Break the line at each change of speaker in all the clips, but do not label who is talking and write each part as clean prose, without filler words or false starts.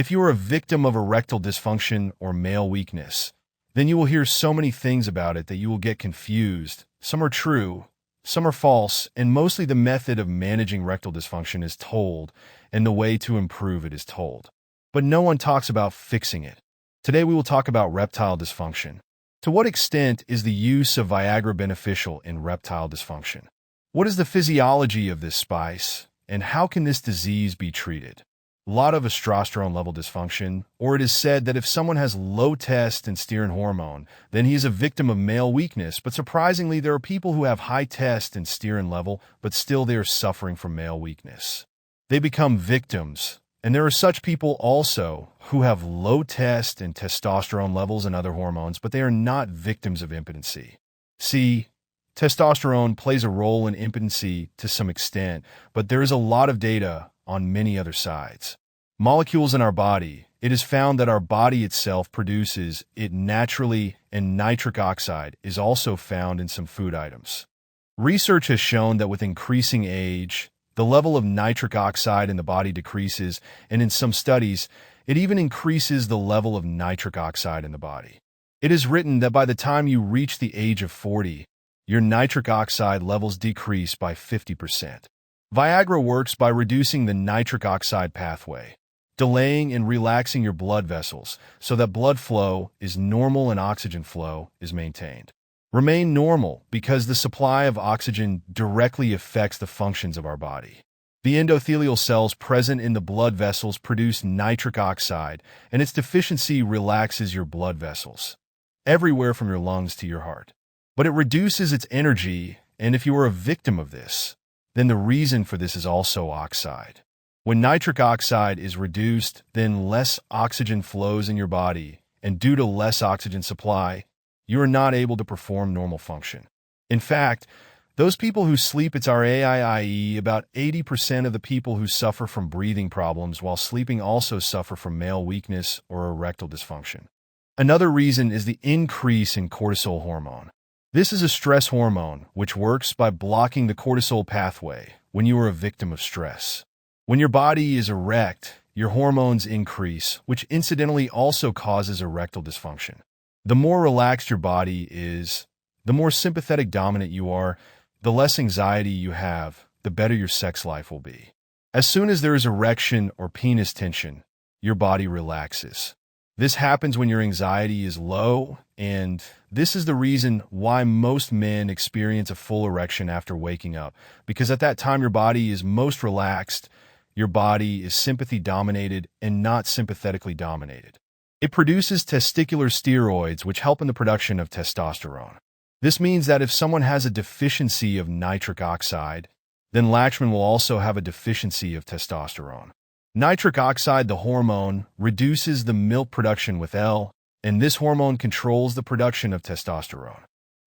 If you are a victim of erectile dysfunction or male weakness, then you will hear so many things about it that you will get confused. Some are true, some are false, and mostly the method of managing erectile dysfunction is told, and the way to improve it is told. But no one talks about fixing it. Today we will talk about erectile dysfunction. To what extent is the use of Viagra beneficial in erectile dysfunction? What is the physiology of this spice, and how can this disease be treated? A lot of testosterone level dysfunction, or it is said that if someone has low testosterone hormone, then he is a victim of male weakness. But surprisingly, there are people who have high testosterone level, but still they are suffering from male weakness. They become victims, and there are such people also who have low testosterone levels and other hormones, but they are not victims of impotency. See, testosterone plays a role in impotency to some extent, but there is a lot of data on many other sides. Molecules in our body, it is found that our body itself produces it naturally, and nitric oxide is also found in some food items. Research has shown that with increasing age, the level of nitric oxide in the body decreases, and in some studies, it even increases the level of nitric oxide in the body. It is written that by the time you reach the age of 40, your nitric oxide levels decrease by 50%. Viagra works by reducing the nitric oxide pathway, delaying and relaxing your blood vessels so that blood flow is normal and oxygen flow is maintained. Remain normal because the supply of oxygen directly affects the functions of our body. The endothelial cells present in the blood vessels produce nitric oxide, and its deficiency relaxes your blood vessels, everywhere from your lungs to your heart. But it reduces its energy, and if you are a victim of this, then the reason for this is also oxide. When nitric oxide is reduced, then less oxygen flows in your body, and due to less oxygen supply, you are not able to perform normal function. In fact, those people who sleep, it's our AIIE, about 80% of the people who suffer from breathing problems while sleeping also suffer from male weakness or erectile dysfunction. Another reason is the increase in cortisol hormone. This is a stress hormone which works by blocking the cortisol pathway when you are a victim of stress. When your body is erect, your hormones increase, which incidentally also causes erectile dysfunction. The more relaxed your body is, the more sympathetic dominant you are, the less anxiety you have, the better your sex life will be. As soon as there is erection or penis tension, your body relaxes. This happens when your anxiety is low, and this is the reason why most men experience a full erection after waking up, because at that time your body is most relaxed, your body is sympathy-dominated and not sympathetically dominated. It produces testicular steroids which help in the production of testosterone. This means that if someone has a deficiency of nitric oxide, then Lakshman will also have a deficiency of testosterone. Nitric oxide, the hormone, reduces the milk production with L, and this hormone controls the production of testosterone.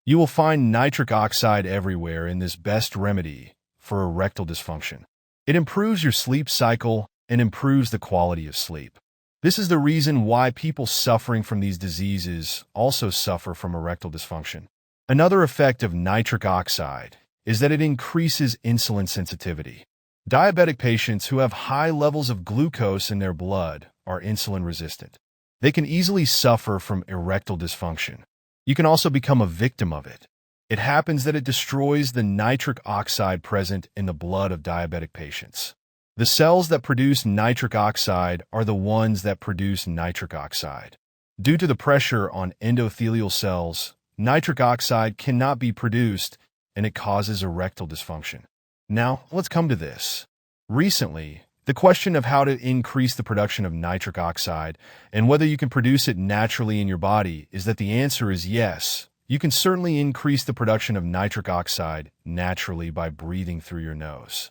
You will find nitric oxide everywhere in this best remedy for erectile dysfunction. It improves your sleep cycle and improves the quality of sleep. This is the reason why people suffering from these diseases also suffer from erectile dysfunction. Another effect of nitric oxide is that it increases insulin sensitivity. Diabetic patients who have high levels of glucose in their blood are insulin resistant. They can easily suffer from erectile dysfunction. You can also become a victim of it. It happens that it destroys the nitric oxide present in the blood of diabetic patients. The cells that produce nitric oxide are the ones that produce nitric oxide. Due to the pressure on endothelial cells, nitric oxide cannot be produced, and it causes erectile dysfunction. Now, let's come to this. Recently, the question of how to increase the production of nitric oxide and whether you can produce it naturally in your body is that the answer is yes. You can certainly increase the production of nitric oxide naturally by breathing through your nose.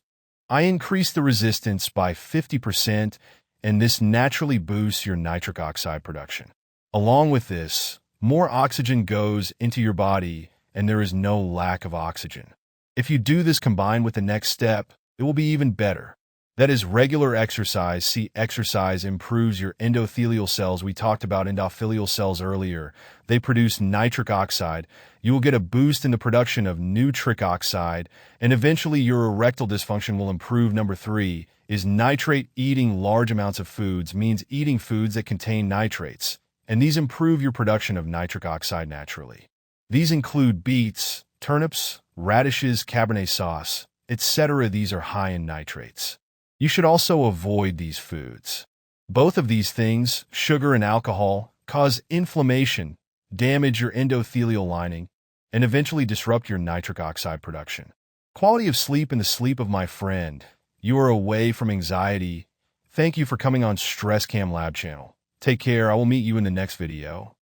I increased the resistance by 50%, and this naturally boosts your nitric oxide production. Along with this, more oxygen goes into your body, and there is no lack of oxygen. If you do this combined with the next step, it will be even better. That is regular exercise. See, exercise improves your endothelial cells. We talked about endothelial cells earlier. They produce nitric oxide. You will get a boost in the production of nitric oxide, and eventually your erectile dysfunction will improve. Number 3 is nitrate. Eating large amounts of foods means eating foods that contain nitrates, and these improve your production of nitric oxide naturally. These include beets, turnips, radishes, Cabernet sauce, etc. These are high in nitrates. You should also avoid these foods. Both of these things, sugar and alcohol, cause inflammation, damage your endothelial lining, and eventually disrupt your nitric oxide production. Quality of sleep and the sleep of my friend. You are away from anxiety. Thank you for coming on Stress Cam Lab channel. Take care. I will meet you in the next video.